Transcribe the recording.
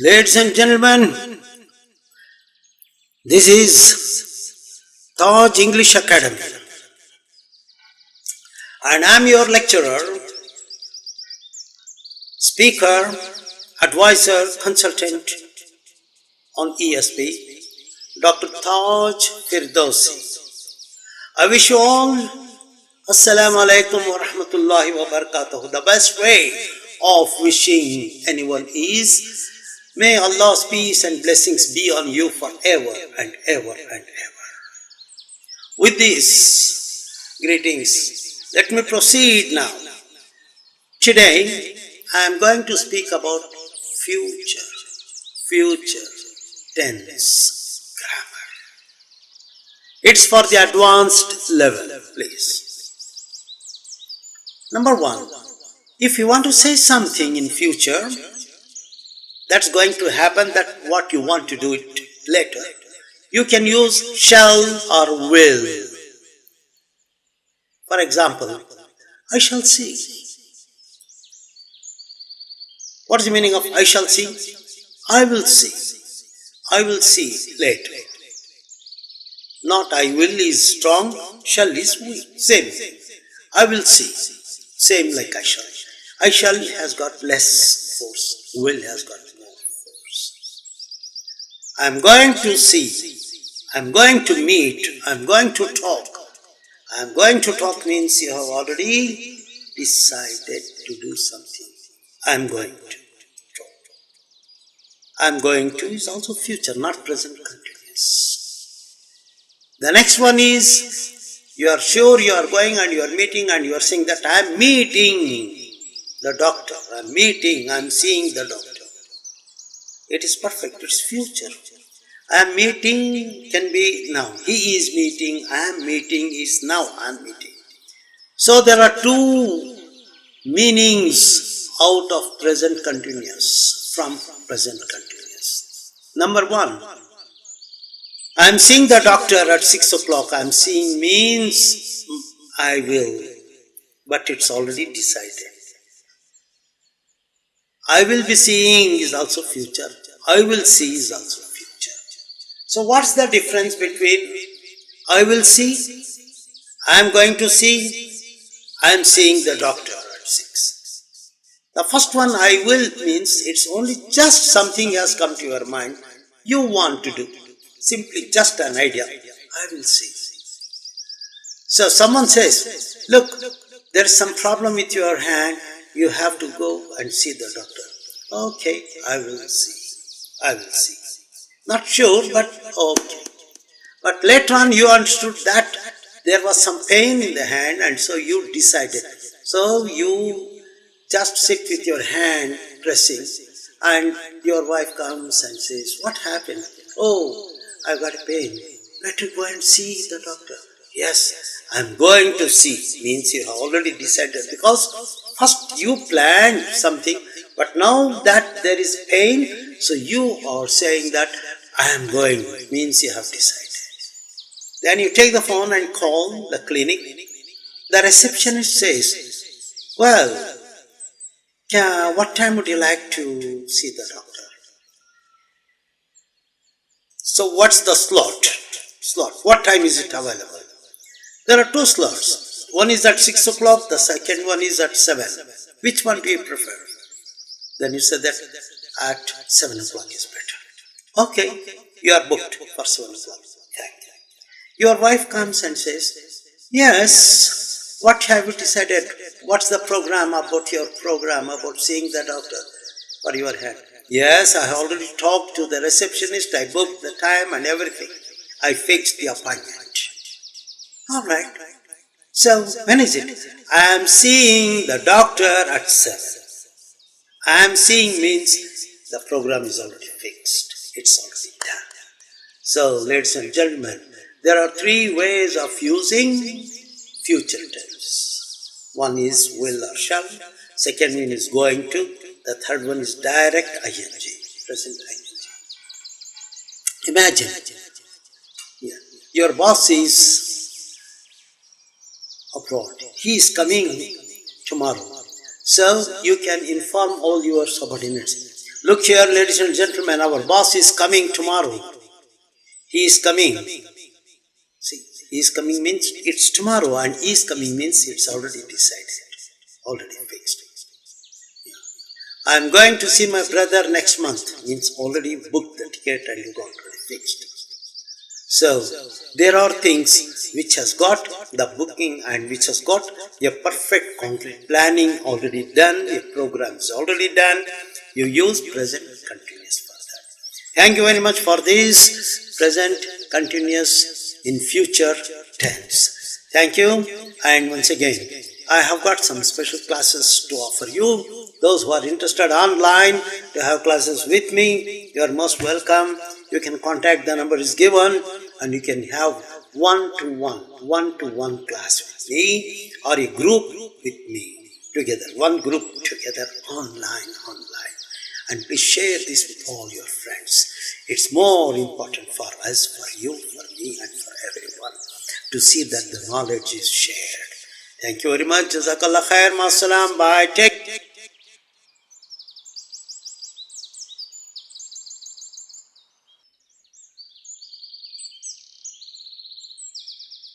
Ladies and gentlemen, this is Taj English Academy and I am your lecturer, speaker, advisor, consultant on ESP, Dr Taj Firdousi. I wish you all Assalamu alaikum wa rahmatullahi wa barakatuh. The best way of wishing anyone is, may Allah's peace and blessings be on you forever and ever and ever. With these greetings, let me proceed now. Today, I am going to speak about future tense grammar. It's for the advanced level, please. Number one, if you want to say something in future, that's going to happen, that what you want to do it later, you can use shall or will. For example, I shall see. What is the meaning of I shall see? I will see. I will see later. Not I will is strong, shall is weak. Same. I will see. Same like I shall. I shall has got less force. Will has got more force. I am going to see. I am going to meet. I am going to talk. I am going to talk means you have already decided to do something. I am going to talk. I am going to is also future, not present continuous. The next one is, you are sure you are going and you are meeting and you are saying that I am meeting the doctor. I am meeting, I am seeing the doctor. It is perfect, it is future. I am meeting can be now. He is meeting, I am meeting is now I am meeting. So there are two meanings out of present continuous from present continuous. Number one, I am seeing the doctor at 6 o'clock. I am seeing means I will, but it's already decided. I will be seeing is also future. I will see is also future. So what's the difference between I will see, I am going to see, I am seeing the doctor at 6. The first one, I will, means it's only just something has come to your mind, you want to do. Simply just an idea, I will see. So someone says, look, there is some problem with your hand, you have to go and see the doctor. Okay, I will see. I will see. Not sure, but okay. But later on you understood that there was some pain in the hand and so you decided. So you just sit with your hand pressing and your wife comes and says, what happened? Oh, I got a pain. Let me go and see the doctor. Yes, I am going to see. Means you have already decided. Because first you planned something, but now that there is pain, so you are saying that I am going. Means you have decided. Then you take the phone and call the clinic. The receptionist says, well, what time would you like to see the doctor? So what's the slot? What time is it available? There are two slots. One is at 6 o'clock, the second one is at 7. Which one do you prefer? Then you say that at 7 o'clock is better. Okay, you are booked for 7 o'clock. Your wife comes and says, yes, what have you decided? What's the program about your program about seeing the doctor for your head? Yes, I have already talked to the receptionist, I booked the time and everything. I fixed the appointment. Alright. So, when is it? I am seeing the doctor at 7. I am seeing means the program is already fixed. It's already done. So, ladies and gentlemen, there are three ways of using future tense. One is will or shall. Second one is going to. The third one is direct ing, present ing. Imagine, your boss is abroad. He is coming tomorrow. So you can inform all your subordinates. Look here, ladies and gentlemen, our boss is coming tomorrow. He is coming. See, he is coming means it's tomorrow, and he is coming means it's already decided, already fixed. I am going to see my brother next month, means already booked the ticket and you got already fixed. So, there are things which has got the booking and which has got a perfect concrete planning already done, your program is already done. You use present continuous for that. Thank you very much for this present continuous in future tense. Thank you, and once again, I have got some special classes to offer you. Those who are interested online to have classes with me, you are most welcome. You can contact, the number is given, and you can have one-to-one class with me or a group with me together, one group together online. And please share this with all your friends. It's more important for us, for you, for me, and for everyone to see that the knowledge is shared. Thank you very much. Jazakallah khair. Ma'asalam. Bye. Take